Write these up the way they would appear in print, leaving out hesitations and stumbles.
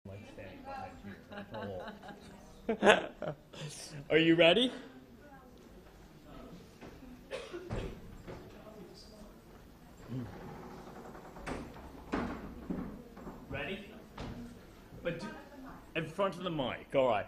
Like standing behind you at all. Are you ready? Ready? But in front of the mic, all right.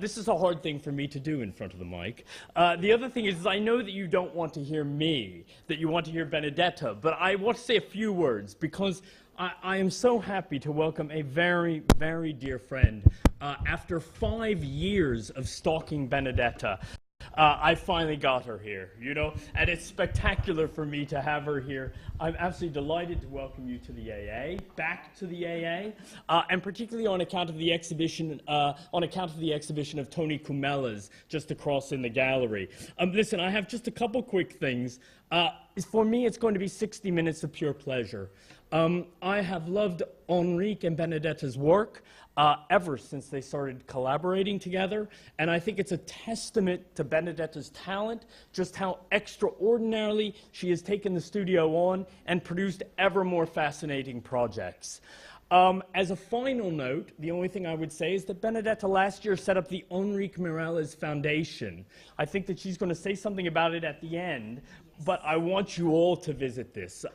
This is a hard thing for me to do in front of the mic. The other thing is I know that you don't want to hear me, that you want to hear Benedetta, but I want to say a few words because I am so happy to welcome a very, very dear friend. After 5 years of stalking Benedetta, I finally got her here, you know, and it's spectacular for me to have her here. I'm absolutely delighted to welcome you to the AA, back to the AA, and particularly on account of the exhibition, of Tony Kumella's just across in the gallery. Listen, I have just a couple quick things. For me, it's going to be 60 minutes of pure pleasure. I have loved Enrique and Benedetta's work ever since they started collaborating together, and I think it's a testament to Benedetta's talent, just how extraordinarily she has taken the studio on and produced ever more fascinating projects. As a final note, the only thing I would say is that Benedetta last year set up the Enrique Mireles Foundation. I think that she's going to say something about it at the end, but I want you all to visit this.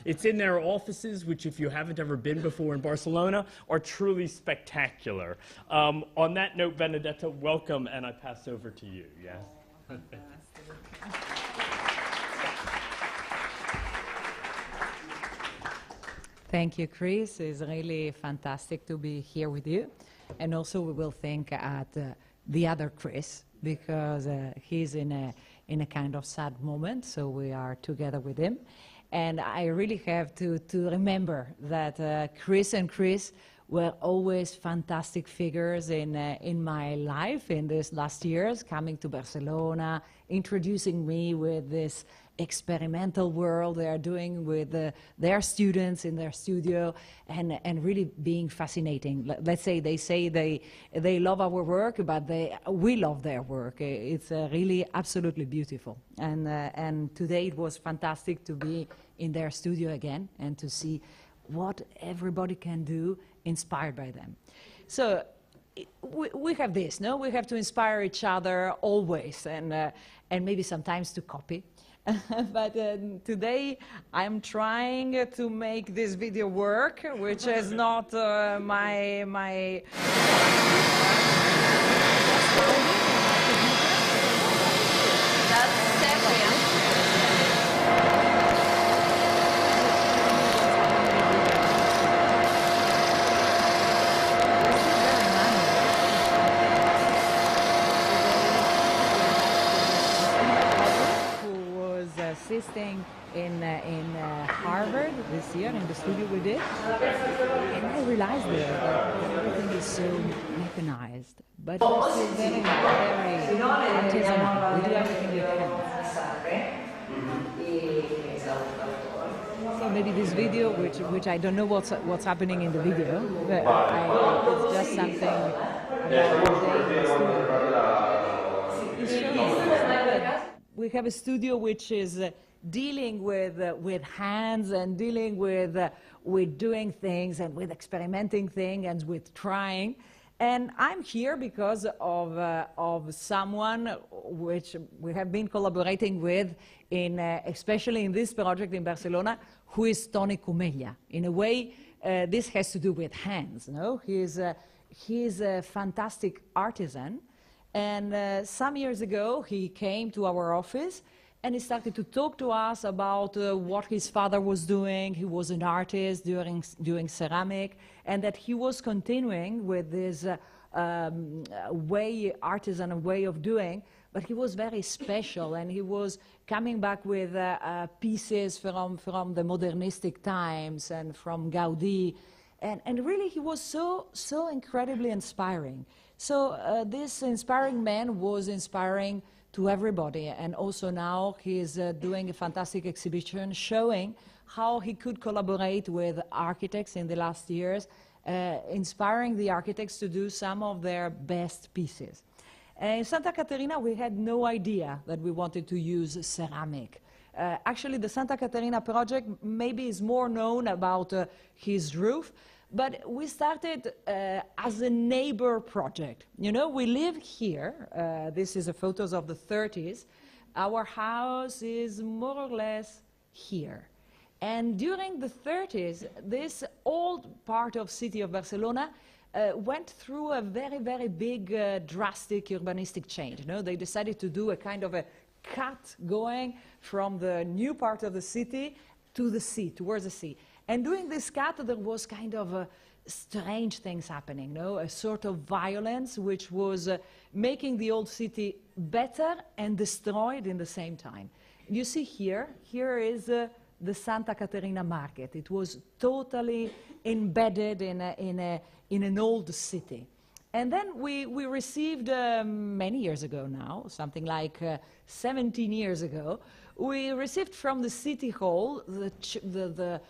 It's in their offices, which if you haven't ever been before in Barcelona, are truly spectacular. On that note, Benedetta, welcome, and I pass over to you. Yes? Thank you, Chris. It's really fantastic to be here with you. And also we will think at the other Chris, because he's in a kind of sad moment, so we are together with him. And I really have to remember that Chris and Chris were always fantastic figures in my life in these last years, coming to Barcelona, introducing me with this experimental world they are doing with their students in their studio, and really being fascinating. Let's say they love our work, but we love their work. It's really absolutely beautiful. And today it was fantastic to be in their studio again and to see what everybody can do inspired by them. So we have this, no? We have to inspire each other always, and maybe sometimes to copy. But today I'm trying to make this video work, which is not my assisting in Harvard this year in the studio we did, and I realized that everything is so mechanized, but it's still very, very artisanal. We do everything with hands. So maybe this video, which I don't know what's happening in the video, but it's just something about the studio. We have a studio which is dealing with hands and dealing with doing things and with experimenting things and with trying. And I'm here because of someone which we have been collaborating with, especially in this project in Barcelona, who is Tony Kumella. In a way, this has to do with hands. No, he's a fantastic artisan. And some years ago, he came to our office and he started to talk to us about what his father was doing. He was an artist doing ceramic, and that he was continuing with this artisan way of doing, but he was very special, and he was coming back with pieces from the modernistic times and from Gaudí, and really he was so incredibly inspiring. So this inspiring man was inspiring to everybody, and also now he's doing a fantastic exhibition showing how he could collaborate with architects in the last years, inspiring the architects to do some of their best pieces. In Santa Caterina, we had no idea that we wanted to use ceramic. Actually, the Santa Caterina project maybe is more known about his roof, But we started as a neighbor project. You know, we live here. This is a photos of the 30s. Our house is more or less here. And during the 30s, this old part of city of Barcelona went through a very, very big, drastic urbanistic change. You know, they decided to do a kind of a cut going from the new part of the city to the sea, towards the sea. And during this cut, there was kind of strange things happening, no? A sort of violence which was making the old city better and destroyed in the same time. You see here is the Santa Caterina market. It was totally embedded in an old city. And then we received, many years ago now, something like 17 years ago, we received from the City Hall the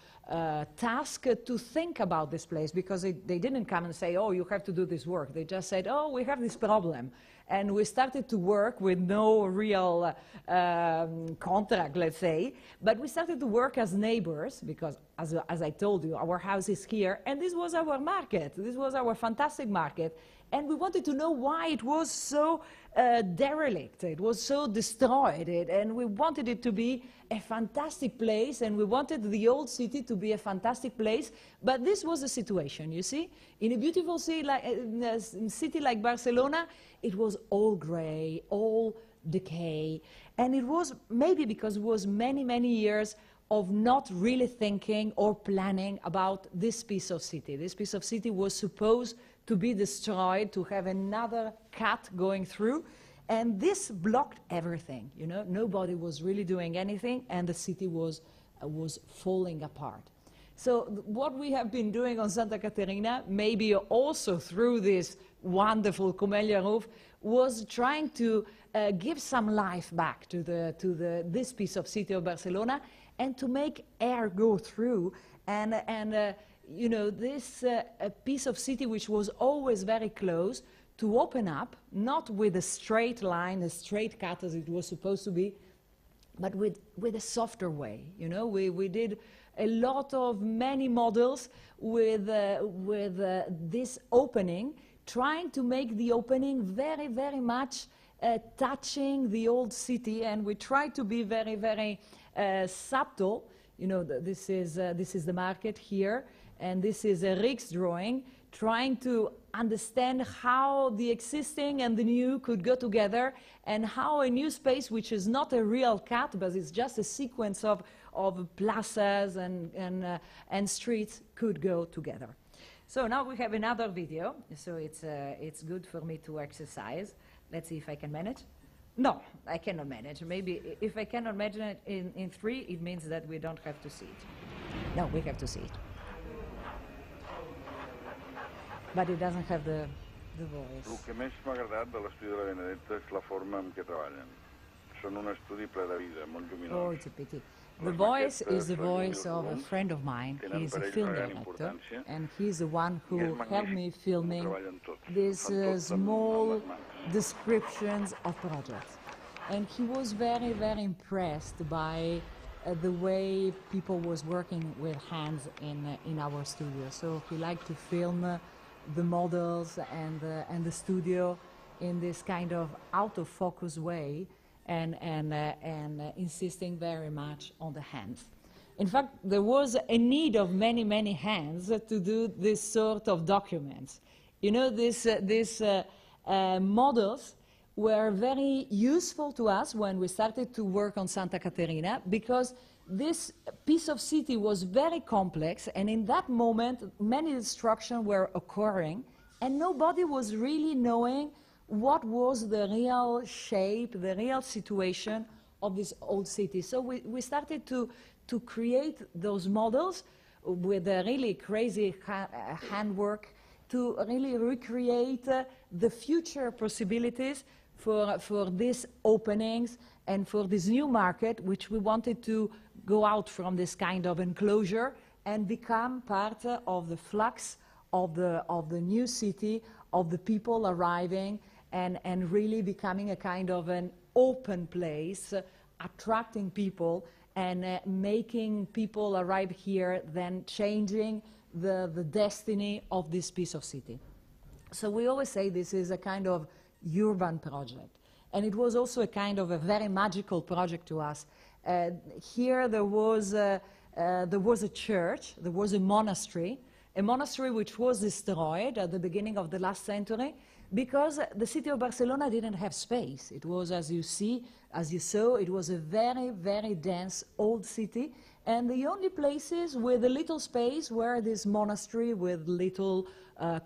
task to think about this place, because they didn't come and say, oh, you have to do this work. They just said, oh, we have this problem. And we started to work with no real contract, let's say. But we started to work as neighbors, because as I told you, our house is here. And this was our market. This was our fantastic market. And we wanted to know why it was so derelict. It was so destroyed. And we wanted it to be a fantastic place. And we wanted the old city to be a fantastic place. But this was the situation, you see. In a beautiful city like Barcelona, it was all gray, all decay. And it was maybe because it was many, many years of not really thinking or planning about this piece of city. This piece of city was supposed to be destroyed, to have another cut going through. And this blocked everything, you know. Nobody was really doing anything, and the city was falling apart. So what we have been doing on Santa Caterina, maybe also through this wonderful Comelia roof, was trying to give some life back to this piece of city of Barcelona, and to make air go through, and you know, this piece of city which was always very close, to open up, not with a straight line, a straight cut as it was supposed to be, but with a softer way. You know, we did a lot of many models with this opening, trying to make the opening very, very much touching the old city, and we try to be very, very subtle. You know, this is the market here, and this is a Rick's drawing, trying to understand how the existing and the new could go together, and how a new space, which is not a real cut, but it's just a sequence of plazas and streets, could go together. So now we have another video, so it's good for me to exercise. Let's see if I can manage. No, I cannot manage. Maybe if I cannot manage it in 3, it means that we don't have to see it. No, we have to see it. But it doesn't have the voice. El que més m'ha agradat de l'estudi de la Benedetta és la forma amb què treballen. Són un estudi ple de vida, molt lluminós. Oh, it's a pity. The voice is the voice of a friend of mine. He's a film director, and he's the one who helped me filming these small descriptions of projects. And he was very, very impressed by the way people was working with hands in our studio. So he liked to film the models and the studio in this kind of out of focus way, and insisting very much on the hands. In fact, there was a need of many, many hands to do this sort of documents. You know, these models were very useful to us when we started to work on Santa Caterina, because this piece of city was very complex, and in that moment many destructions were occurring, and nobody was really knowing what was the real shape, the real situation of this old city. So we started to create those models with a really crazy handwork to really recreate the future possibilities for these openings and for this new market, which we wanted to go out from this kind of enclosure and become part of the flux of the new city, of the people arriving, and really becoming a kind of an open place, attracting people and making people arrive here, then changing the destiny of this piece of city. So we always say this is a kind of urban project. And it was also a kind of a very magical project to us. Here there was a church, there was a monastery which was destroyed at the beginning of the last century because the city of Barcelona didn't have space. It was, as you saw, it was a very, very dense old city. And the only places with a little space were this monastery with little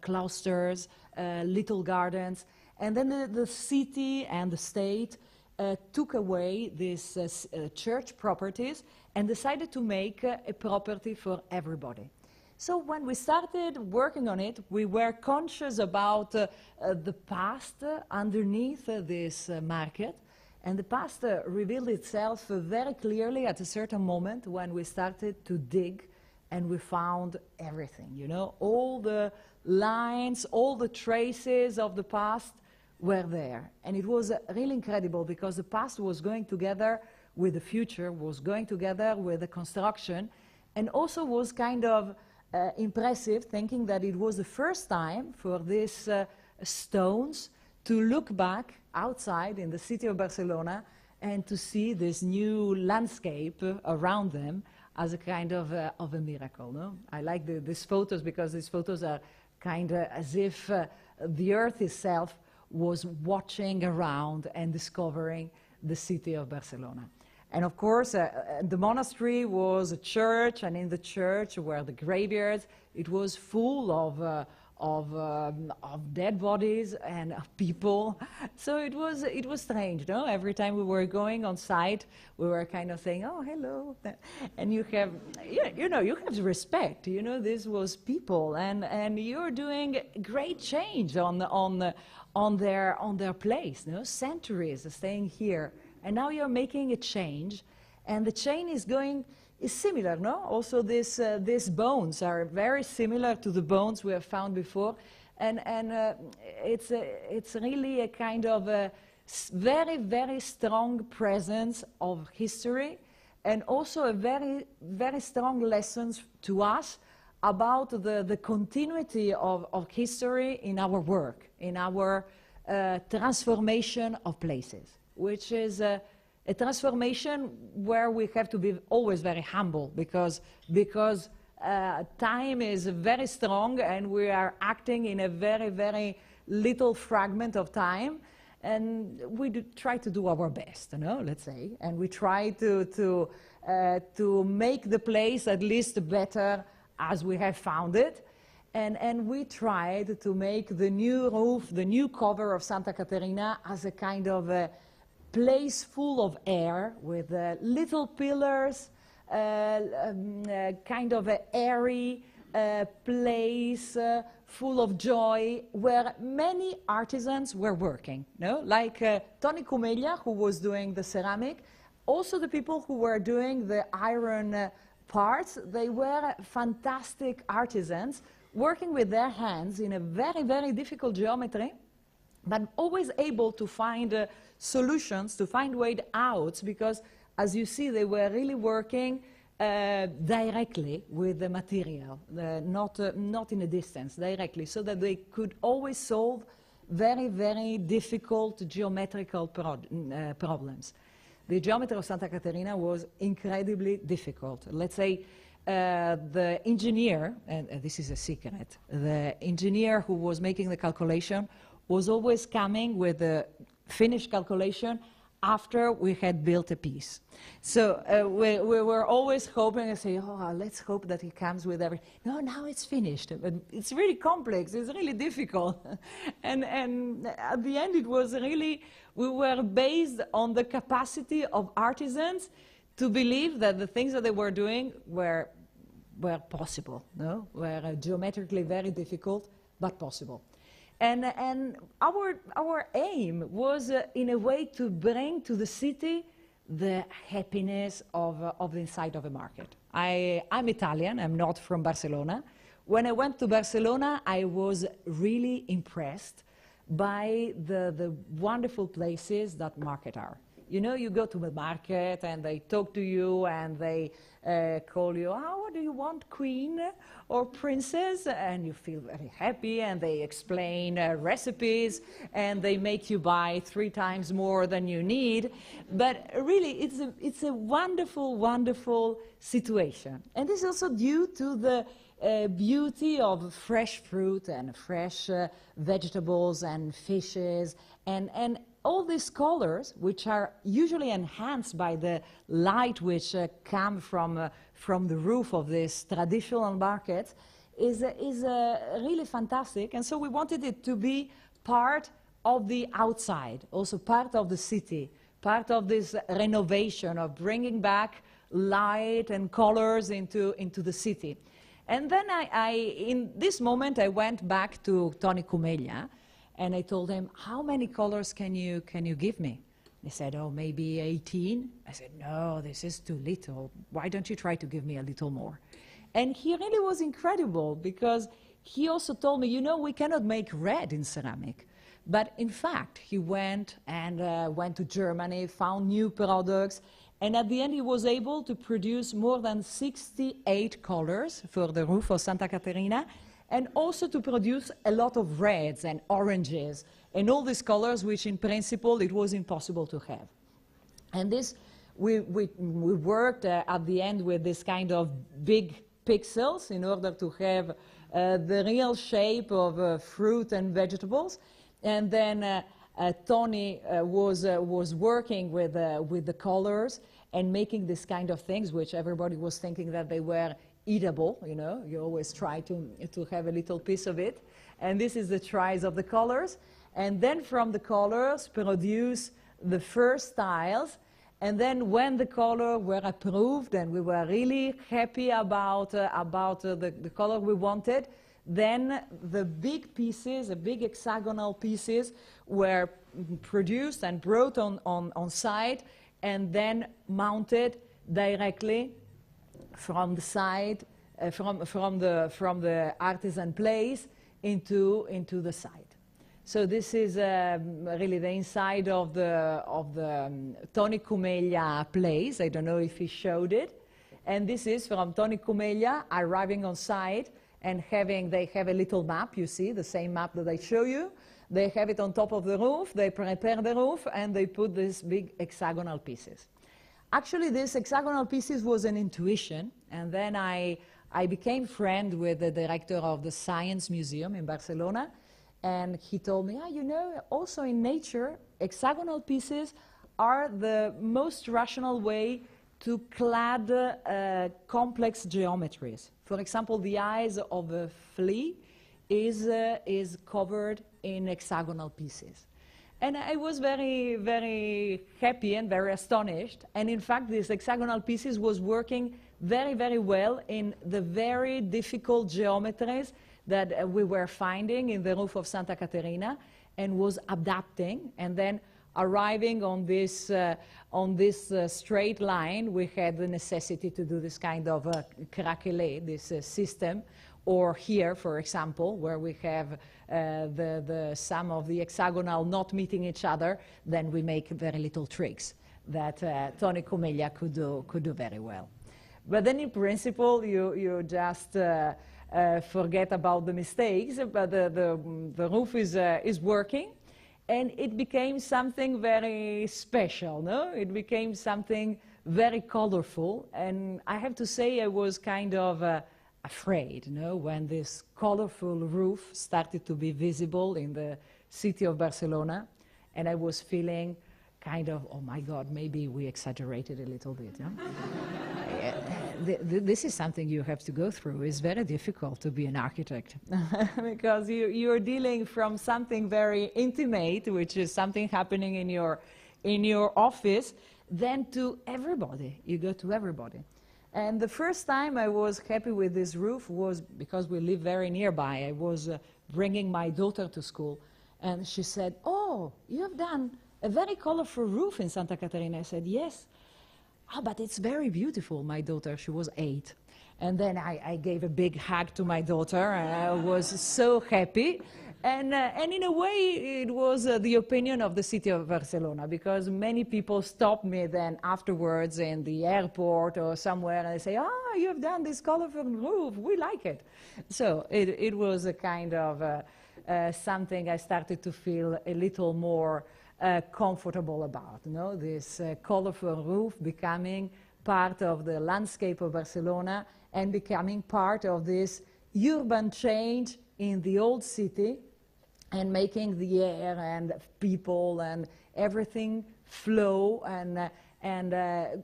cloisters, little gardens. And then the city and the state took away these church properties and decided to make a property for everybody. So when we started working on it, we were conscious about the past underneath this market. And the past revealed itself very clearly at a certain moment when we started to dig and we found everything, you know, all the lines, all the traces of the past were there. And it was really incredible because the past was going together with the future, was going together with the construction, and also was kind of impressive thinking that it was the first time for these stones to look back outside in the city of Barcelona and to see this new landscape around them as a kind of a miracle. No? I like these photos because these photos are kind of as if the earth itself was watching around and discovering the city of Barcelona. And of course, the monastery was a church, and in the church were the graveyards. It was full of dead bodies and of people. So it was strange, no? Every time we were going on site, we were kind of saying, "Oh, hello," and you have respect. You know, this was people, and you're doing great change on their place. No, centuries staying here. And now you're making a change, and the chain is similar, no? Also, these bones are very similar to the bones we have found before, and it's really a kind of a very, very strong presence of history, and also a very, very strong lessons to us about the continuity of history in our work, in our transformation of places, which is a transformation where we have to be always very humble because time is very strong and we are acting in a very, very little fragment of time, and we try to do our best, you know, let's say, and we try to make the place at least better as we have found it. And we tried to make the new roof, the new cover of Santa Caterina as a kind of a place full of air with little pillars, kind of an airy place full of joy where many artisans were working, no? Like Tony Comeglia, who was doing the ceramic, also the people who were doing the iron parts, they were fantastic artisans working with their hands in a very, very difficult geometry, but always able to find solutions, to find ways out, because as you see, they were really working directly with the material, not in a distance, directly, so that they could always solve very, very difficult geometrical problems. The geometry of Santa Caterina was incredibly difficult. Let's say the engineer, and this is a secret, the engineer who was making the calculation was always coming with a finished calculation after we had built a piece. So we were always hoping and say, oh, let's hope that he comes with everything. No, now it's finished. But it's really complex, it's really difficult. and at the end it was really, we were based on the capacity of artisans to believe that the things that they were doing were possible, no? Were geometrically very difficult, but possible. And our aim was, in a way, to bring to the city the happiness of the inside of a market. I'm Italian, I'm not from Barcelona. When I went to Barcelona, I was really impressed by the wonderful places that market are. you know, you go to the market and they talk to you and they call you, oh, what do you want, queen or princess? And you feel very happy, and they explain recipes, and they make you buy 3 times more than you need. But really, it's a wonderful, wonderful situation. And this is also due to the beauty of fresh fruit and fresh vegetables and fishes and all these colors, which are usually enhanced by the light which come from the roof of this traditional market, is really fantastic. And so we wanted it to be part of the outside, also part of the city, part of this renovation of bringing back light and colors into the city. And then in this moment, I went back to Tony Cumeglia, and I told him, how many colors can you give me? He said, oh, maybe 18. I said, no, this is too little. Why don't you try to give me a little more? And he really was incredible, because he also told me, you know, we cannot make red in ceramic. But in fact, he went to Germany, found new products, and at the end he was able to produce more than 68 colors for the roof of Santa Caterina, and also to produce a lot of reds and oranges and all these colors which in principle it was impossible to have. And this, we worked at the end with this kind of big pixels in order to have the real shape of fruit and vegetables. And then Tony was working with the colors and making this kind of things which everybody was thinking that they were eatable, you know, you always try to have a little piece of it. And this is the tries of the colors. And then from the colors produce the first styles. And then when the colors were approved and we were really happy about the color we wanted, then the big pieces, the big hexagonal pieces were produced and brought on site and then mounted directly from the side, from the artisan place into the site. So this is really the inside of the Tony Cumeglia place. I don't know if he showed it. And this is from Tony Cumeglia arriving on site and they have a little map, you see, the same map that I show you. They have it on top of the roof, they prepare the roof, and they put these big hexagonal pieces. Actually, this hexagonal pieces was an intuition, and then I became friend with the director of the Science Museum in Barcelona, and he told me, you know, also in nature, hexagonal pieces are the most rational way to clad complex geometries. For example, the eyes of a flea is covered in hexagonal pieces. And I was very, very happy and very astonished. And in fact, these hexagonal pieces was working very, very well in the very difficult geometries that we were finding in the roof of Santa Caterina, and was adapting. And then arriving on this straight line, we had the necessity to do this kind of craquelé, this system. Or here, for example, where we have the sum of the hexagonal not meeting each other, then we make very little tricks that Tony Cumeglia could do very well. But then in principle, you just forget about the mistakes, but the roof is working, and it became something very special, no? It became something very colorful, and I have to say I was kind of afraid, when this colorful roof started to be visible in the city of Barcelona, and I was feeling kind of, oh my God, maybe we exaggerated a little bit. This is something you have to go through. It's very difficult to be an architect because you're dealing from something very intimate, which is something happening in your office, then to everybody. You go to everybody. And the first time I was happy with this roof was because we live very nearby. I was bringing my daughter to school, and she said, oh, you have done a very colorful roof in Santa Caterina. I said, yes. Oh, but it's very beautiful, my daughter. She was 8. And then I gave a big hug to my daughter, and I was so happy. And in a way, it was the opinion of the city of Barcelona, because many people stopped me then afterwards in the airport or somewhere, and they say, "Ah, you have done this colorful roof, we like it." So it was a kind of something I started to feel a little more comfortable about, you know, this colorful roof becoming part of the landscape of Barcelona and becoming part of this urban change in the old city, and making the air and people and everything flow and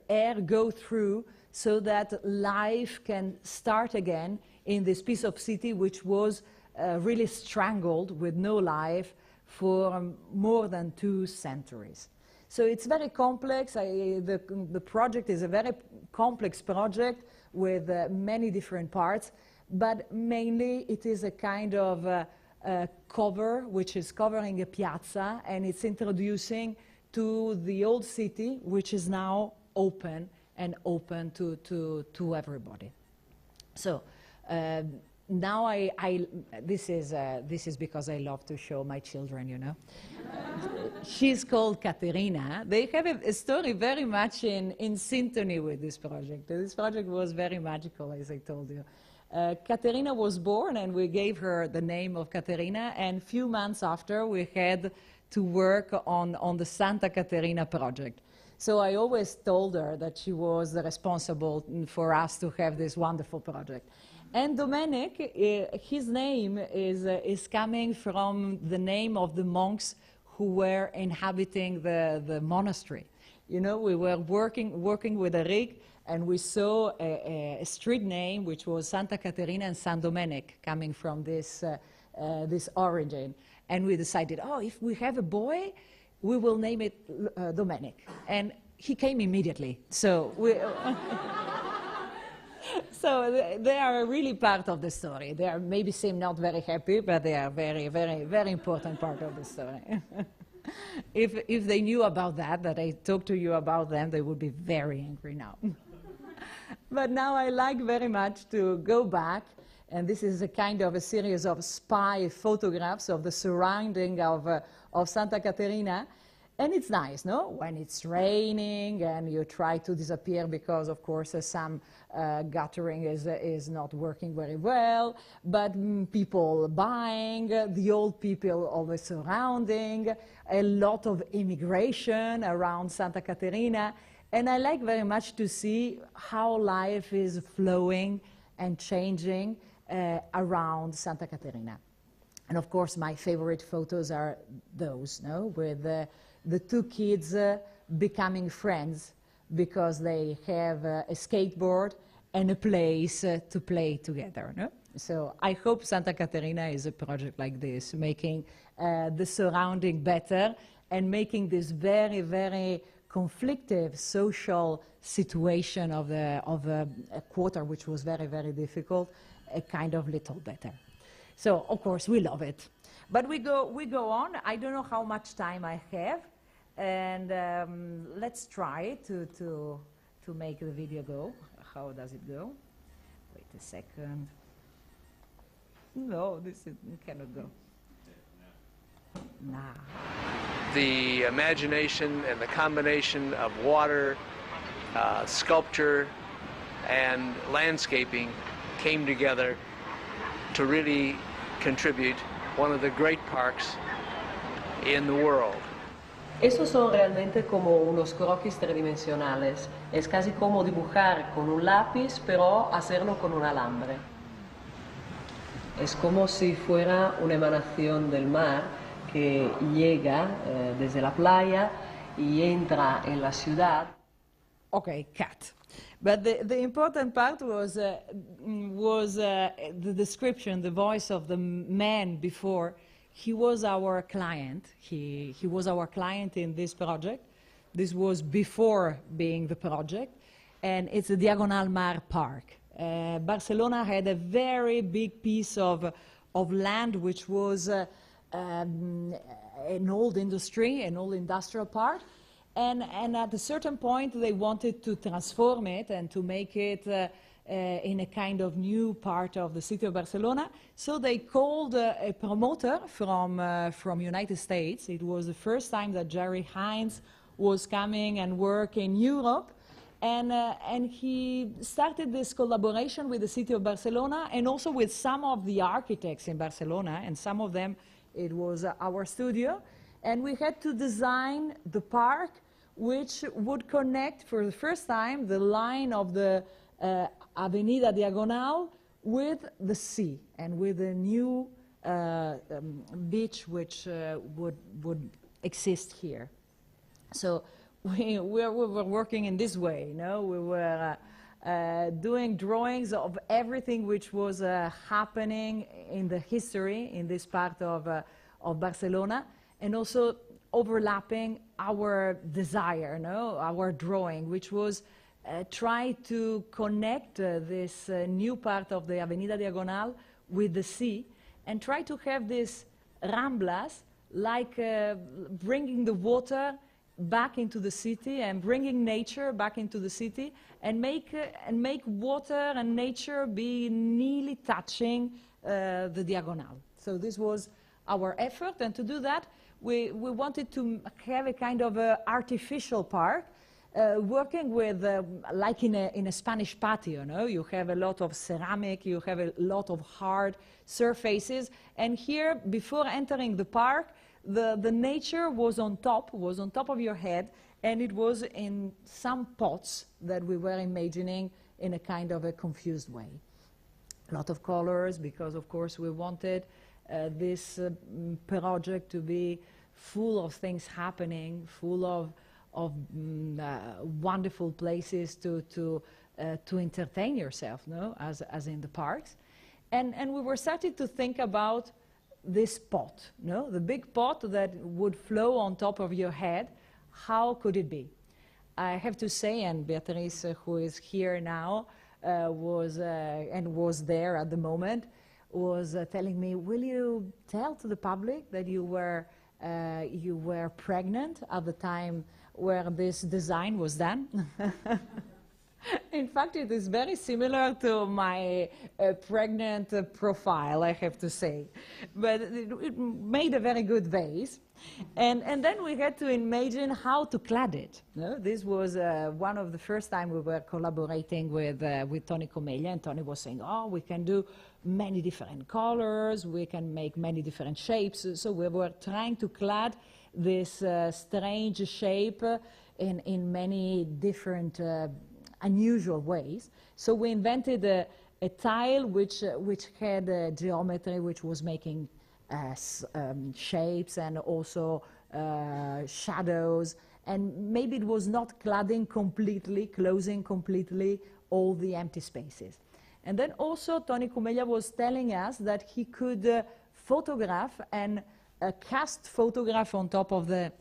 air go through, so that life can start again in this piece of city which was really strangled with no life for more than 2 centuries. So it's very complex. The project is a very complex project with many different parts, but mainly it is a kind of cover which is covering a piazza, and it's introducing to the old city, which is now open and open to everybody. So now this is because I love to show my children, you know. She's called Caterina. They have a story very much in synchrony with this project. This project was very magical, as I told you. Caterina was born, and we gave her the name of Caterina, and few months after we had to work on the Santa Caterina project. So I always told her that she was responsible for us to have this wonderful project. And Domenic, his name is coming from the name of the monks who were inhabiting the monastery. You know, we were working with Eric, and we saw a street name which was Santa Caterina and San Domenic, coming from this origin. And we decided, oh, if we have a boy, we will name it Domenic. And he came immediately. So so they are really part of the story. They are maybe seem not very happy, but they are very, very, very important part of the story. If they knew about that I talked to you about them, they would be very angry now. But now I like very much to go back, and this is a kind of a series of spy photographs of the surrounding of Santa Caterina. And it's nice, no? When it's raining and you try to disappear because, of course, some guttering is not working very well, but people buying, the old people always surrounding, a lot of immigration around Santa Caterina. And I like very much to see how life is flowing and changing around Santa Caterina. And of course, my favorite photos are those, no? With the 2 kids becoming friends because they have a skateboard and a place to play together, no? So I hope Santa Caterina is a project like this, making the surrounding better and making this very, very conflictive social situation of a quarter which was very, very difficult, a kind of little better. So of course we love it. But we go on. I don't know how much time I have, and let's try to make the video go. How does it go? Wait a second. No, cannot go. Nah. The imagination and the combination of water, sculpture, and landscaping came together to really contribute one of the great parks in the world. Esos son realmente como unos croquis tridimensionales. Es casi como dibujar con un lápiz, pero hacerlo con un alambre. Es como si fuera una emanación del mar que llega desde la playa y entra en la ciudad. Okay, cut. But the important part was the description, the voice of the man before. He was our client. He was our client in this project. This was before being the project. And it's the Diagonal Mar Park. Barcelona had a very big piece of land which was an old industry, an old industrial park. And at a certain point, they wanted to transform it and to make it in a kind of new part of the city of Barcelona. So they called a promoter from United States. It was the first time that Jerry Hines was coming and work in Europe. And he started this collaboration with the city of Barcelona and also with some of the architects in Barcelona, and some of them, it was our studio. And we had to design the park which would connect for the first time the line of the Avenida Diagonal with the sea and with a new beach which would exist here. So we were working in this way, you know. We were doing drawings of everything which was happening in the history in this part of Barcelona, and also overlapping our desire, no, our drawing, which was try to connect this new part of the Avenida Diagonal with the sea, and try to have this ramblas, like bringing the water back into the city and bringing nature back into the city, and make water and nature be nearly touching the Diagonal. So this was our effort, and to do that, we wanted to have a kind of artificial park, working with, like in a Spanish patio, no? You have a lot of ceramic, you have a lot of hard surfaces, and here, before entering the park, the nature was on top of your head, and it was in some pots that we were imagining in a kind of a confused way. A lot of colors, because of course we wanted this project to be full of things happening, full of wonderful places to entertain yourself, no? As in the parks. And we were starting to think about this pot, no? The big pot that would flow on top of your head. How could it be? I have to say, and Beatrice, who is here now, was there at the moment, was telling me, will you tell to the public that you were pregnant at the time where this design was done? In fact, it is very similar to my pregnant profile, I have to say. But it made a very good vase. And then we had to imagine how to clad it. No? This was one of the first time we were collaborating with Tony Comeglia, and Tony was saying, oh, we can do many different colors, we can make many different shapes. So we were trying to clad this strange shape in many different unusual ways. So we invented a tile which had geometry, which was making shapes and also shadows, and maybe it was not closing completely all the empty spaces. And then also Tony Comeglia was telling us that he could photograph and cast photograph on top of the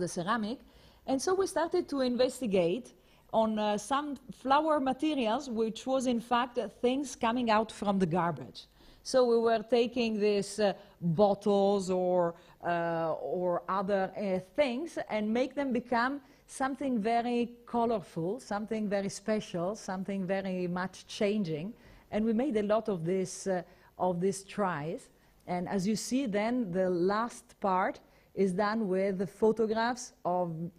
ceramic. And so we started to investigate on some flower materials, which was in fact things coming out from the garbage. So we were taking these bottles or other things and make them become something very colorful, something very special, something very much changing. And we made a lot of these tries. And as you see, then the last part is done with the photographs of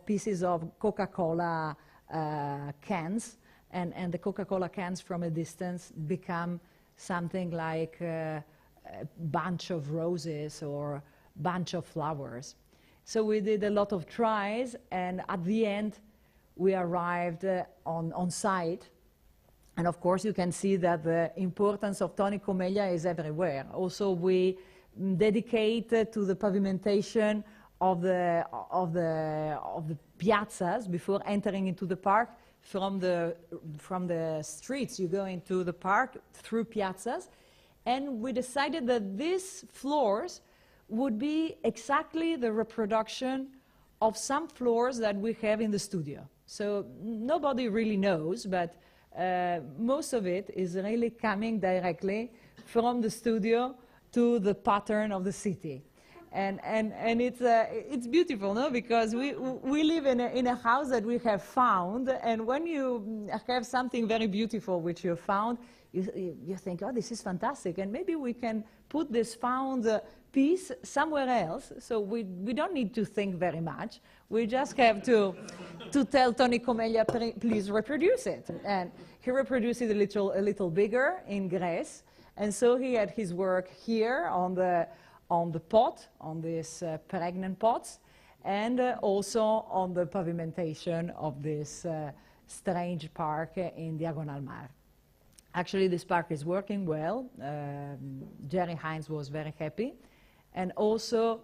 pieces of Coca-Cola cans, and the Coca-Cola cans from a distance become something like a bunch of roses or bunch of flowers. So we did a lot of tries, and at the end we arrived on site. And of course you can see that the importance of Tony Comeglia is everywhere. Also we dedicated to the pavimentation of the piazzas before entering into the park. From the streets you go into the park through piazzas, and we decided that these floors would be exactly the reproduction of some floors that we have in the studio. So nobody really knows, but most of it is really coming directly from the studio to the pattern of the city. And it's beautiful, no? Because we live in a house that we have found, and when you have something very beautiful which you found, you think, oh, this is fantastic, and maybe we can put this found piece somewhere else. So we don't need to think very much. We just have to tell Tony Comeglia, please reproduce it. And he reproduced it a little bigger in Greece, and so he had his work here on the pot, on these pregnant pots, and also on the pavimentation of this strange park in Diagonal Mar. Actually, this park is working well. Jerry Hines was very happy. And also,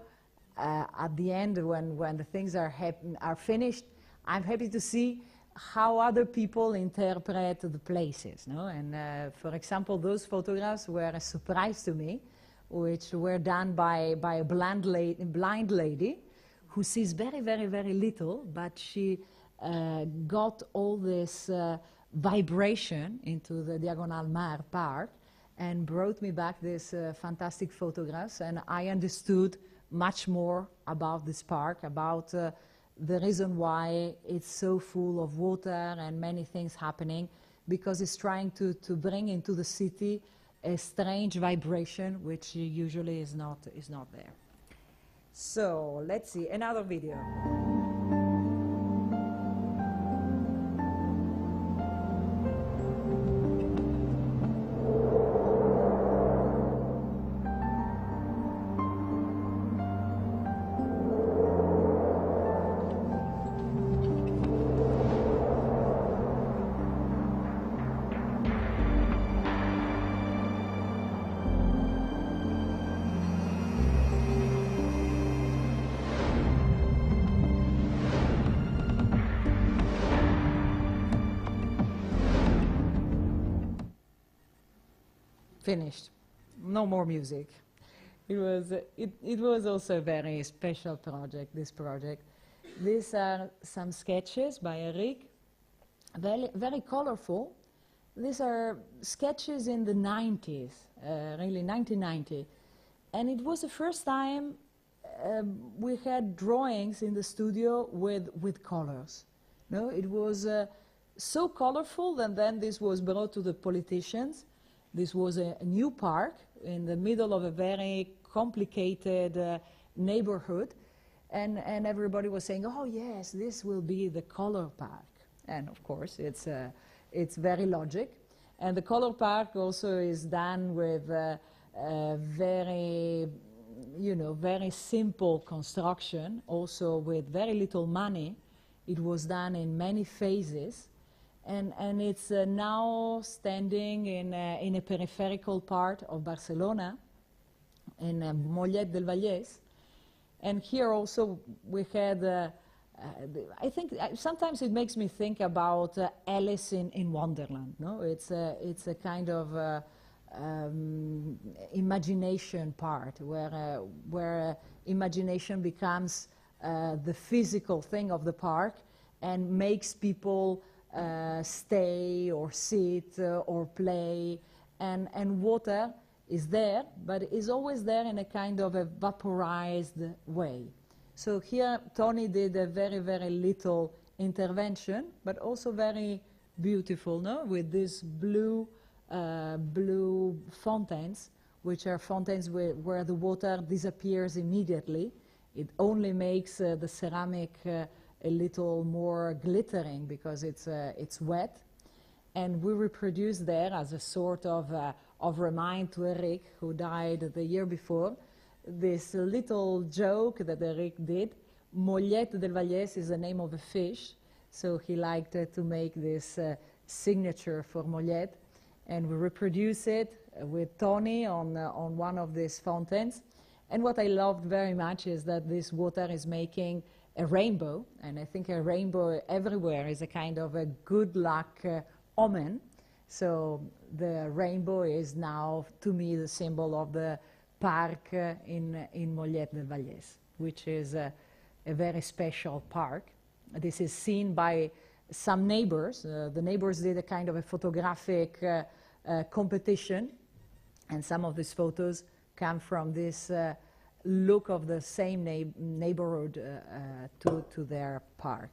at the end, when the things are finished, I'm happy to see how other people interpret the places. No? And for example, those photographs were a surprise to me, which were done by a blind lady who sees very, very, very little, but she got all this vibration into the Diagonal Mar Park and brought me back these fantastic photographs, and I understood much more about this park, about the reason why it's so full of water and many things happening, because it's trying to bring into the city a strange vibration which usually is not there. So let's see another video. Finished. No more music. It was also a very special project, this project. These are some sketches by Eric, very, very colorful. These are sketches in the 90s, really 1990. And it was the first time we had drawings in the studio with colors. No, it was so colorful, and then this was brought to the politicians. This was a new park in the middle of a very complicated neighborhood, and everybody was saying, oh yes, this will be the color park. And of course, it's very logic. And the color park also is done with very, very simple construction, also with very little money. It was done in many phases. And it's now standing in a peripheral part of Barcelona, in Mollet del Vallès. And here also we had, I think, sometimes it makes me think about Alice in Wonderland. No? It's a kind of imagination part, where imagination becomes the physical thing of the park and makes people stay or sit or play, and water is there, but is always there in a kind of a vaporized way. So here Tony did a very, very little intervention, but also very beautiful, no? With these blue fountains, which are fountains where the water disappears immediately. It only makes the ceramic a little more glittering because it's wet, and we reproduce there as a sort of remind to Eric, who died the year before, this little joke that Eric did. Mollet del Vallès is the name of a fish, so he liked to make this signature for Mollet, and we reproduce it with Tony on one of these fountains. And what I loved very much is that this water is making a rainbow, and I think a rainbow everywhere is a kind of a good luck omen. So the rainbow is now, to me, the symbol of the park in Mollet del Vallès, which is a very special park. This is seen by some neighbors. The neighbors did a kind of a photographic competition, and some of these photos come from this look of the same neighborhood to their park.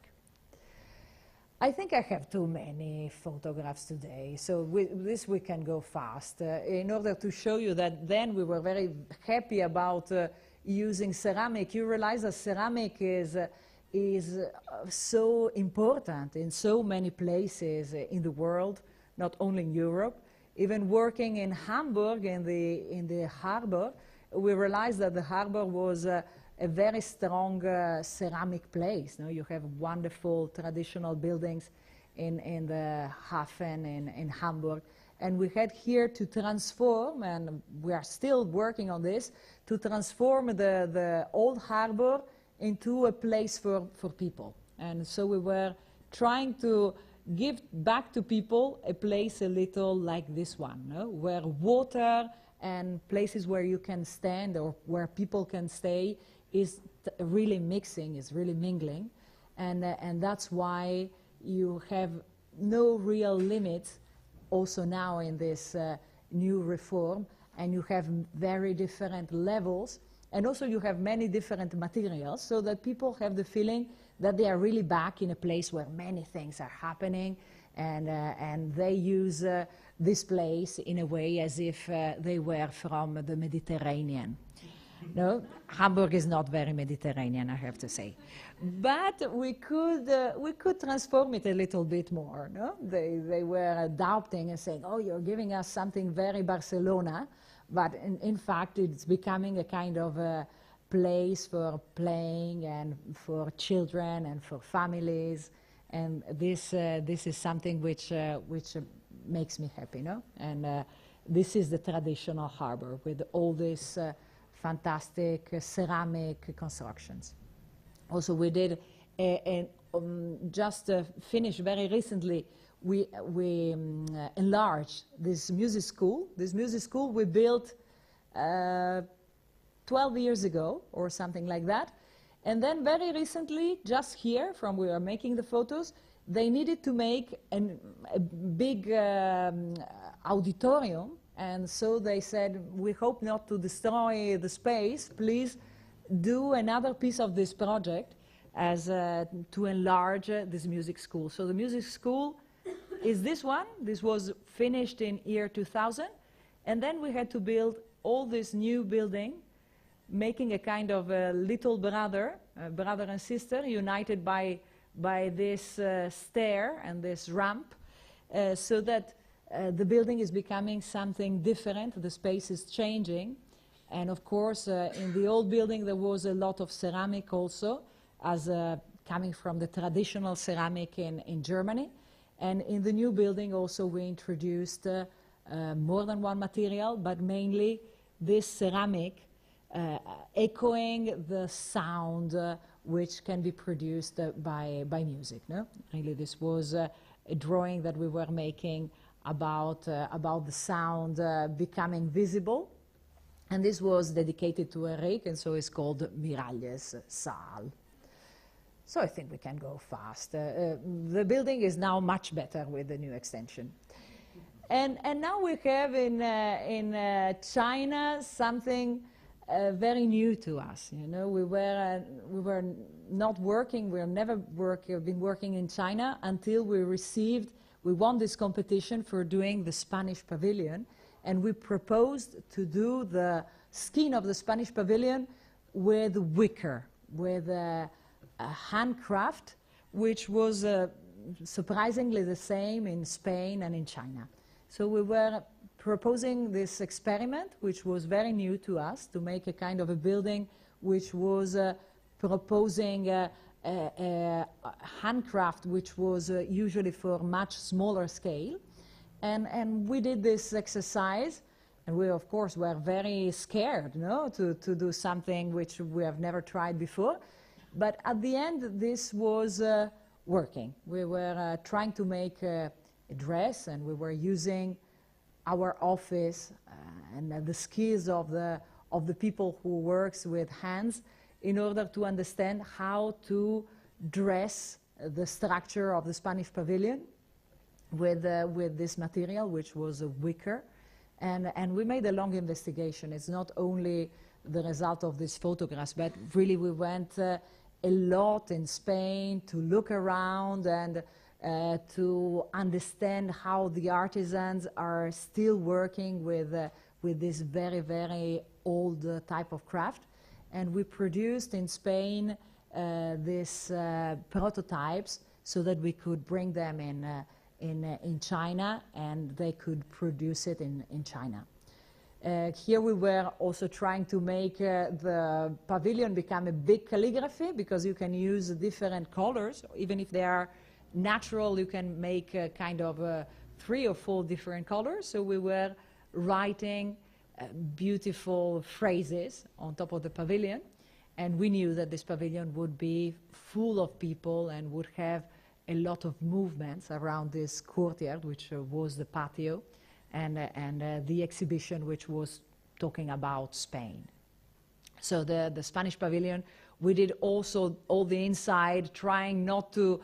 I think I have too many photographs today, so with this we can go fast. In order to show you that then we were very happy about using ceramic. You realize that ceramic is so important in so many places in the world, not only in Europe. Even working in Hamburg in the harbor, we realized that the harbor was a very strong ceramic place. You have wonderful traditional buildings in the Hafen in Hamburg. And we had here to transform, and we are still working on this, to transform the old harbor into a place for people. And so we were trying to give back to people a place a little like this one, where water and places where you can stand or where people can stay is really mixing, is really mingling. And that's why you have no real limits also now in this new reform, and you have very different levels, and also you have many different materials, so that people have the feeling that they are really back in a place where many things are happening, and they use this place in a way as if they were from the Mediterranean. No, Hamburg is not very Mediterranean, I have to say. But we could transform it a little bit more. No? They were adopting and saying, oh, you're giving us something very Barcelona, but in fact it's becoming a kind of a place for playing and for children and for families. And this is something which makes me happy, no? And this is the traditional harbor with all these fantastic ceramic constructions. Also, we did just finished very recently. We enlarged this music school. This music school we built 12 years ago or something like that. And then very recently, just here, from we are making the photos, they needed to make a big auditorium. And so they said, we hope not to destroy the space. Please do another piece of this project as to enlarge this music school. So the music school is this one. This was finished in year 2000. And then we had to build all this new building, making a kind of a little brother and sister, united by this stair and this ramp, so that the building is becoming something different. The space is changing. And of course, in the old building, there was a lot of ceramic also, as coming from the traditional ceramic in Germany. And in the new building also, we introduced more than one material, but mainly this ceramic, echoing the sound which can be produced by music. No? Really, this was a drawing that we were making about the sound becoming visible. And this was dedicated to Eric, and so it's called Miralles Saal. So I think we can go fast. The building is now much better with the new extension. And now we have in China something very new to us. You know, we were not working. We never been working in China until we won this competition for doing the Spanish pavilion, and we proposed to do the skin of the Spanish pavilion with wicker, with a handcraft, which was surprisingly the same in Spain and in China. So we were proposing this experiment, which was very new to us, to make a kind of a building which was proposing a handcraft which was usually for much smaller scale. And we did this exercise, and we, of course, were very scared, no, to do something which we have never tried before. But at the end, this was working. We were trying to make a dress, and we were using our office and the skills of the people who works with hands in order to understand how to dress the structure of the Spanish pavilion with this material, which was a wicker. And we made a long investigation. It's not only the result of these photographs, but really we went a lot in Spain to look around and to understand how the artisans are still working with this very, very old type of craft. And we produced in Spain these prototypes so that we could bring them in China, and they could produce it in China. Here we were also trying to make the pavilion become a big calligraphy, because you can use different colors. Even if they are natural, you can make kind of 3 or 4 different colors. So we were writing beautiful phrases on top of the pavilion, and we knew that this pavilion would be full of people and would have a lot of movements around this courtyard, which was the patio, and the exhibition, which was talking about Spain. So the Spanish pavilion, we did also all the inside, trying not to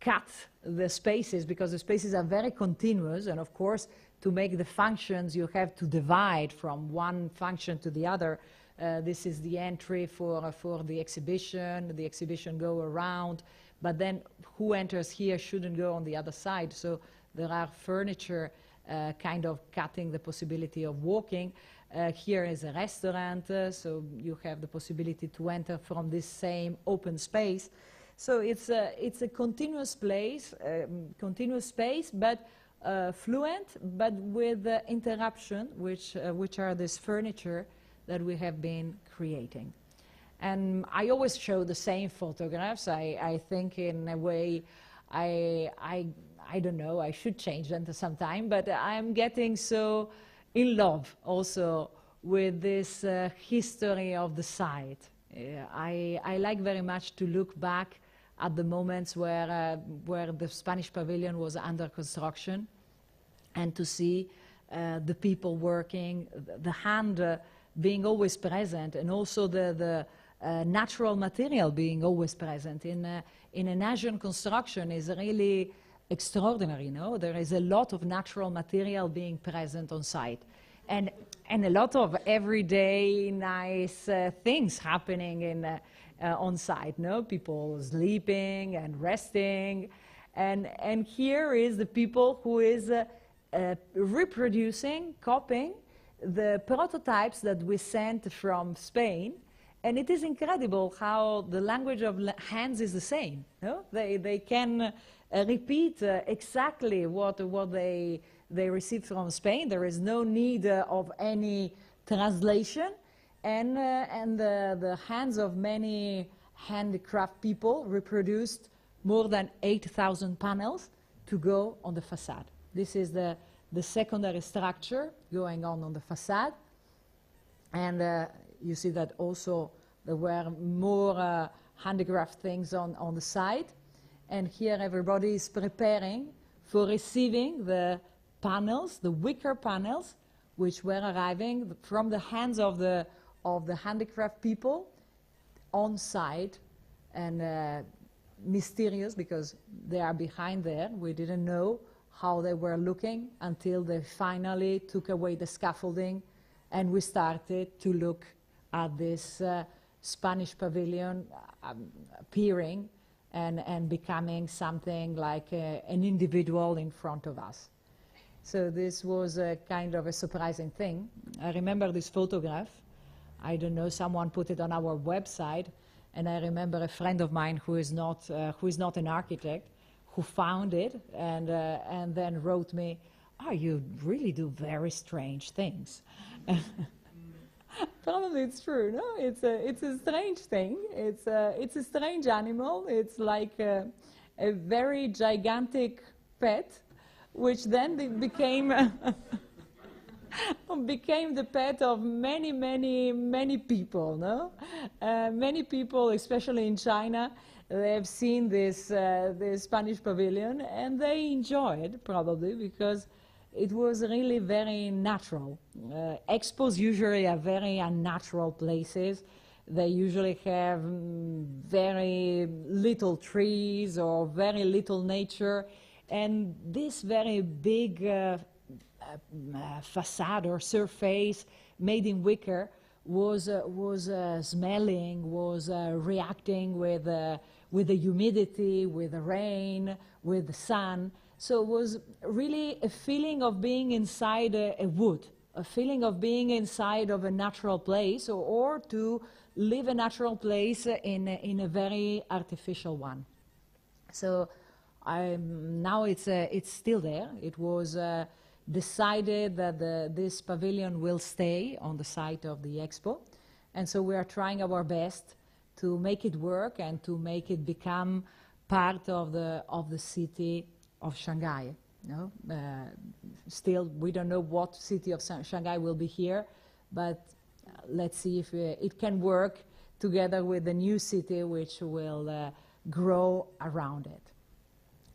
cut the spaces, because the spaces are very continuous, and of course to make the functions you have to divide from one function to the other. This is the entry for the exhibition go around, but then who enters here shouldn't go on the other side, so there are furniture kind of cutting the possibility of walking. Here is a restaurant, so you have the possibility to enter from this same open space. So it's a continuous space, but fluent, but with interruption, which are this furniture that we have been creating. And I always show the same photographs. I think in a way, I don't know, I should change them to some time, but I'm getting so in love also with this history of the site. I like very much to look back at the moments where the Spanish pavilion was under construction, and to see the people working, the hand being always present, and also the natural material being always present. In an Asian construction is really extraordinary, no? There is a lot of natural material being present on site, and a lot of everyday nice things happening on site, no? People sleeping and resting, and here is the people who is reproducing, copying the prototypes that we sent from Spain. And it is incredible how the language of hands is the same. No? They can repeat exactly what they received from Spain. There is no need of any translation. And the hands of many handicraft people reproduced more than 8,000 panels to go on the facade. This is the secondary structure going on the facade. And you see that also there were more handicraft things on the side. And here everybody is preparing for receiving the panels, the wicker panels, which were arriving from the hands of the handicraft people on site, and mysterious because they are behind there. We didn't know how they were looking until they finally took away the scaffolding, and we started to look at this Spanish pavilion appearing and becoming something like an individual in front of us. So this was a kind of a surprising thing. I remember this photograph. I don't know, someone put it on our website, and I remember a friend of mine who is not an architect, who found it and then wrote me, "Oh, you really do very strange things." Probably it's true, no? It's a strange thing. It's a strange animal. It's like a very gigantic pet, which then became became the pet of many people, no? Many people, especially in China, they have seen this Spanish pavilion, and they enjoy it probably because it was really very natural. Expos usually are very unnatural places. They usually have very little trees or very little nature, and this very big facade or surface made in wicker was smelling, was reacting with the humidity, with the rain, with the sun. So it was really a feeling of being inside a wood, a feeling of being inside of a natural place, or to live a natural place in a very artificial one. So now it's still there. It was decided that this pavilion will stay on the site of the expo. And so we are trying our best to make it work and to make it become part of the city of Shanghai. No? Still, we don't know what city of Shanghai will be here, but let's see if it can work together with the new city which will grow around it.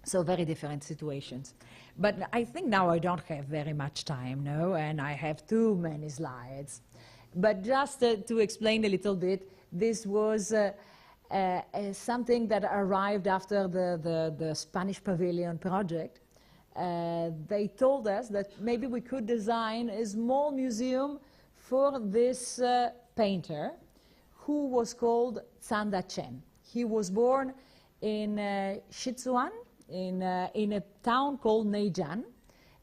So very different situations. But I think now I don't have very much time, no, and I have too many slides. But just to explain a little bit, this was something that arrived after the Spanish Pavilion project. They told us that maybe we could design a small museum for this painter who was called Zanda Chen. He was born in Sichuan, in a town called Neijian.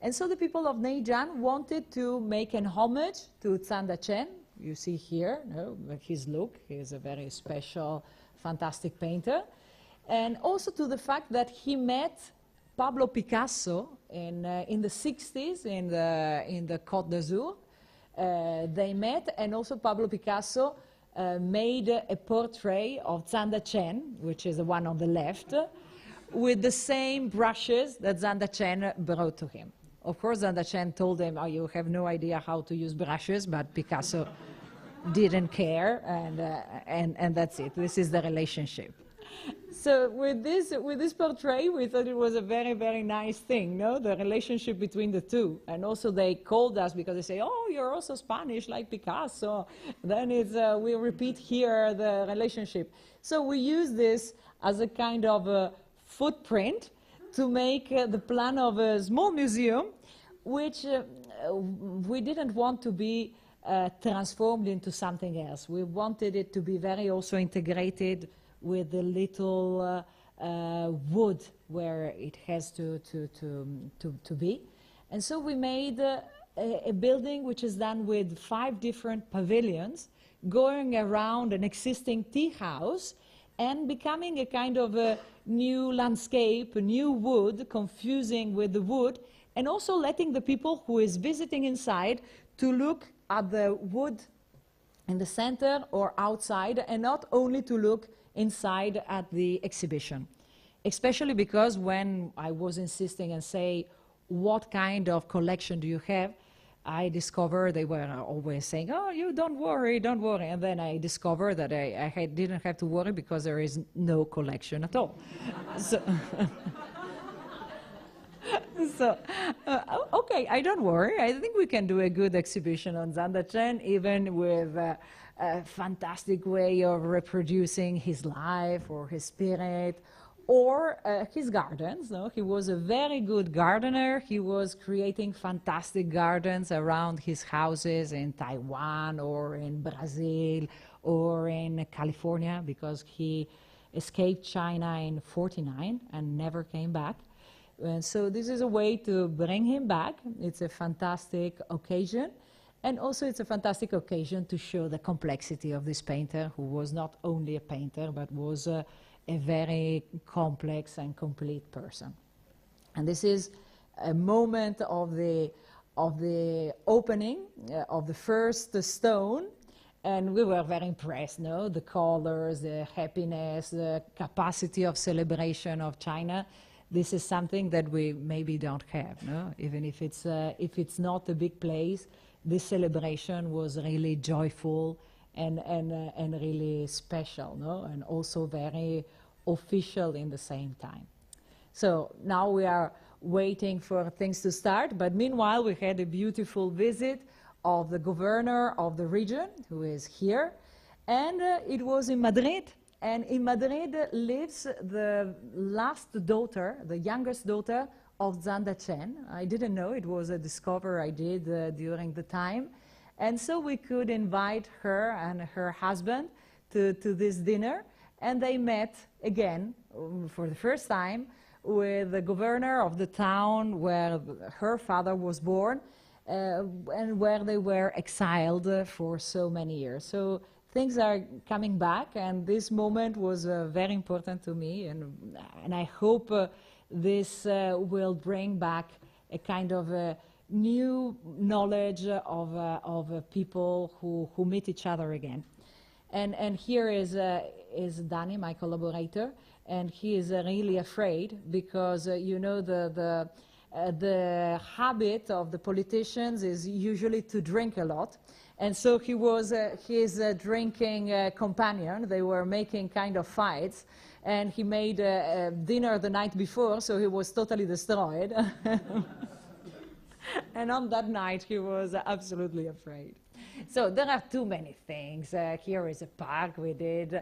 And so the people of Neijian wanted to make an homage to Zanda Chen. You see here, no, his look. He is a very special, fantastic painter. And also to the fact that he met Pablo Picasso in the 60s in the Côte d'Azur. They met, and also Pablo Picasso made a portrait of Zanda Chen, which is the one on the left, with the same brushes that Zanda Chen brought to him. Of course, Zanda Chen told him, "Oh, you have no idea how to use brushes," but Picasso didn't care, and that's it. This is the relationship. So with this portrait, we thought it was a very, very nice thing, no? The relationship between the two. And also they called us because they say, "Oh, you're also Spanish like Picasso." Then it's, we repeat here the relationship. So we use this as a kind of a footprint to make the plan of a small museum, which we didn't want to be transformed into something else. We wanted it to be very also integrated with the little wood where it has to be. And so we made a building which is done with 5 different pavilions, going around an existing tea house and becoming a kind of a new landscape, a new wood, confusing with the wood, and also letting the people who is visiting inside to look at the wood in the center or outside, and not only to look inside at the exhibition. Especially because when I was insisting and say, what kind of collection do you have? I discovered they were always saying, "Oh, you don't worry, don't worry." And then I discovered that I didn't have to worry because there is no collection at all. Okay, I don't worry. I think we can do a good exhibition on Zanda Chen, even with a fantastic way of reproducing his life or his spirit, or his gardens. No? He was a very good gardener. He was creating fantastic gardens around his houses in Taiwan or in Brazil or in California, because he escaped China in '49 and never came back. And so this is a way to bring him back. It's a fantastic occasion. And also it's a fantastic occasion to show the complexity of this painter, who was not only a painter, but was a very complex and complete person. And this is a moment of the opening of the first stone, and we were very impressed, no? The colors, the happiness, the capacity of celebration of China. This is something that we maybe don't have, no? Even if it's not a big place, this celebration was really joyful and really special, no? And also very official in the same time. So now we are waiting for things to start, but meanwhile we had a beautiful visit of the governor of the region, who is here, and it was in Madrid. And in Madrid lives the last daughter, the youngest daughter of Zanda Chen. I didn't know, it was a discovery I did during the time. And so we could invite her and her husband to this dinner, and they met again for the first time with the governor of the town where her father was born, and where they were exiled for so many years. So things are coming back, and this moment was very important to me, and I hope this will bring back a kind of a new knowledge of people who meet each other again. And here is Danny, my collaborator, and he is really afraid because you know the habit of the politicians is usually to drink a lot, and so he was his drinking companion. They were making kind of fights, and he made dinner the night before, so he was totally destroyed. And on that night, he was absolutely afraid. So there are too many things. Here is a park we did.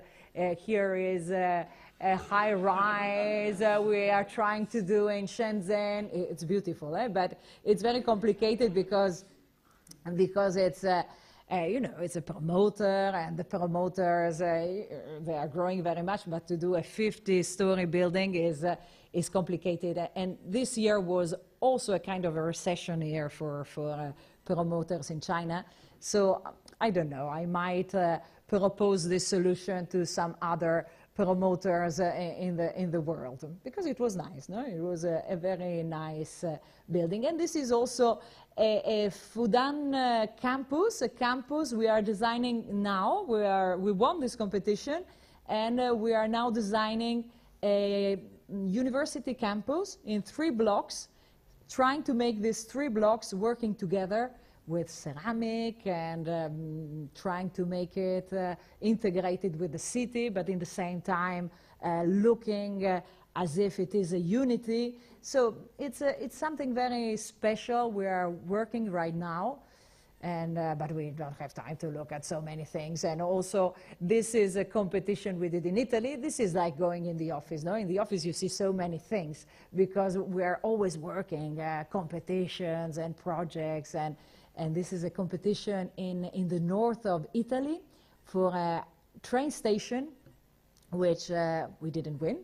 Here is a high rise we are trying to do in Shenzhen. It's beautiful, but it's very complicated because it's you know, it's a promoter, and the promoters they are growing very much. But to do a 50-story building is complicated. And this year was also a kind of a recession year for promoters in China. So I don't know. I might propose this solution to some other promoters in the world, because it was nice. No, it was a very nice building. And this is also a Fudan campus, a campus we are designing now. We won this competition, and we are now designing a university campus in 3 blocks, trying to make these 3 blocks working together with ceramic, and trying to make it integrated with the city, but in the same time looking as if it is a unity. So it's something very special. We are working right now, and but we don't have time to look at so many things. And also, this is a competition we did in Italy. This is like going in the office. No, in the office you see so many things because we are always working competitions and projects, and this is a competition in the north of Italy for a train station, which we didn't win,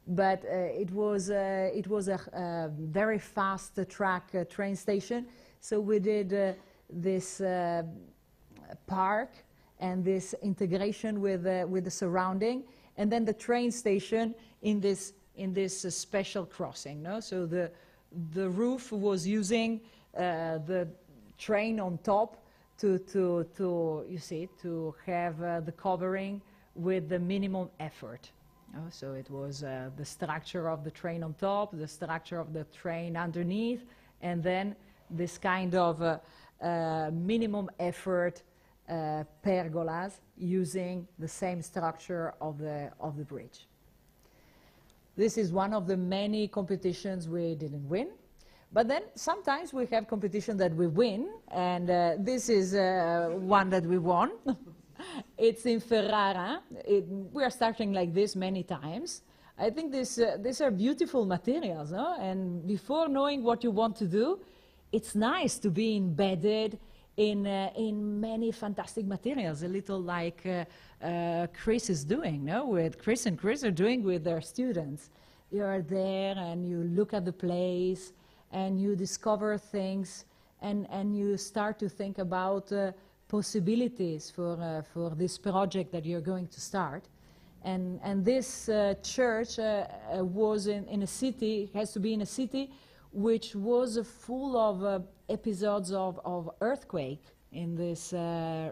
but it was a very fast track train station. So we did this park and this integration with the surrounding, and then the train station in this special crossing. No, so the roof was using the train on top to you see, to have the covering with the minimum effort. So it was the structure of the train on top, the structure of the train underneath, and then this kind of minimum effort pergolas using the same structure of the bridge. This is one of the many competitions we didn't win. But then sometimes we have competition that we win, and this is one that we won. It's in Ferrara. We are starting like this many times. I think these are beautiful materials, no? And before knowing what you want to do, it's nice to be embedded in many fantastic materials, a little like Chris is doing, no? With Chris and Chris are doing with their students. You are there and you look at the place, and you discover things, and you start to think about possibilities for this project that you're going to start. And this church was in a city, has to be in a city which was full of episodes of earthquake in this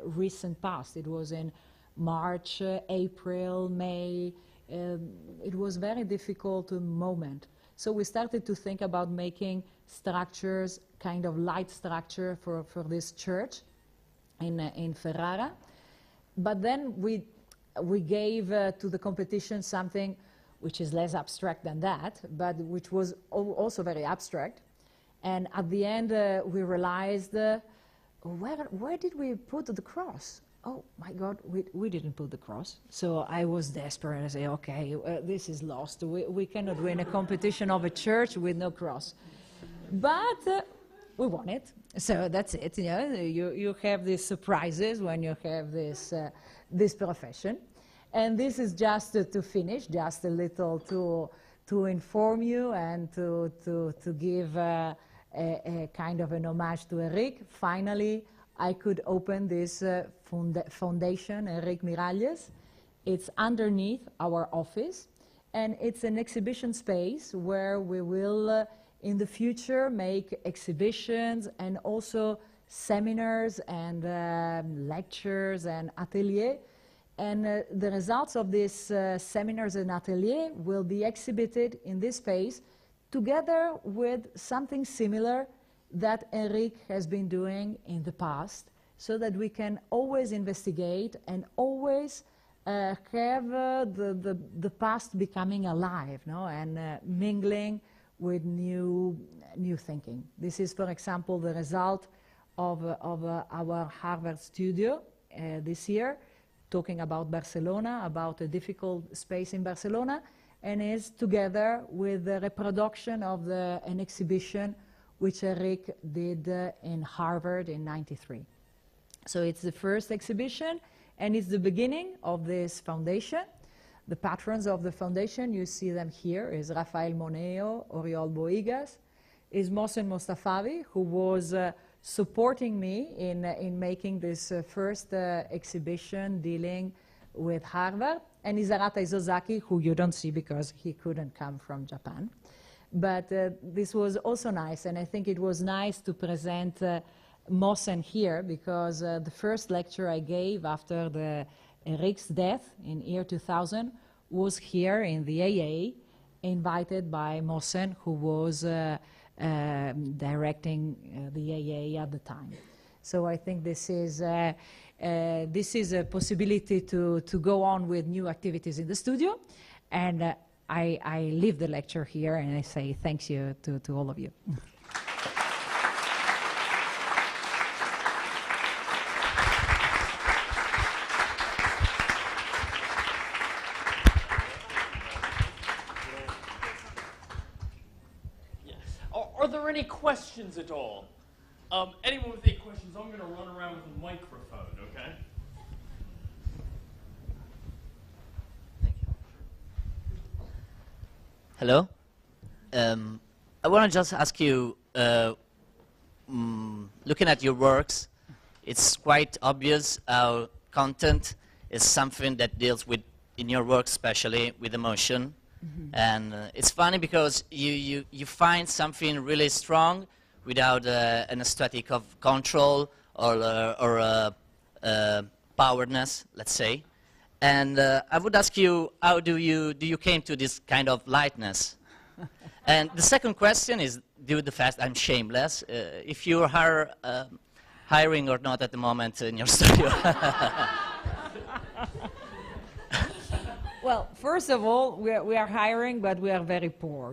recent past. It was in March, April, May. It was a very difficult moment. So we started to think about making structures, kind of light structure for this church in Ferrara. But then we gave to the competition something which is less abstract than that, but which was also very abstract. And at the end, we realized, where did we put the cross? Oh my God, we didn't put the cross. So I was desperate. I say, okay, this is lost. We cannot win a competition of a church with no cross. But we won it. So that's it. You know, you have these surprises when you have this this profession, and this is just to finish, just a little to inform you and to give a kind of an homage to Eric. Finally, I could open this foundation, Eric Miralles. It's underneath our office, and it's an exhibition space where we will, in the future, make exhibitions and also seminars and lectures and ateliers. And the results of these seminars and ateliers will be exhibited in this space together with something similar that Eric has been doing in the past, so that we can always investigate and always have the past becoming alive, no? And mingling with new thinking. This is, for example, the result of our Harvard studio this year, talking about Barcelona, about a difficult space in Barcelona, and is together with the reproduction of an exhibition which Eric did in Harvard in '93. So it's the first exhibition, and it's the beginning of this foundation. The patrons of the foundation, you see them here, is Rafael Moneo, Oriol Boigas, is Mohsen Mostafavi, who was supporting me in making this first exhibition dealing with Harvard, and Izarata Isozaki, who you don't see because he couldn't come from Japan. But this was also nice, and I think it was nice to present Mohsen here, because the first lecture I gave after Eric's death in year 2000 was here in the AA, invited by Mohsen, who was directing the AA at the time. So I think this is a possibility to go on with new activities in the studio, and I leave the lecture here and I say thank you to all of you. Are there any questions at all? Anyone with any questions, I'm going to run around with a microphone, okay? Thank you. Hello? I want to just ask you, looking at your works, it's quite obvious how content is something that deals with, in your work especially, with emotion. Mm-hmm. And it's funny because you find something really strong without an aesthetic of control or powerness, let's say. And I would ask you, how do you came to this kind of lightness? And the second question is, due to the fact I'm shameless, if you are hiring or not at the moment in your studio. Well, first of all, we are hiring, but we are very poor.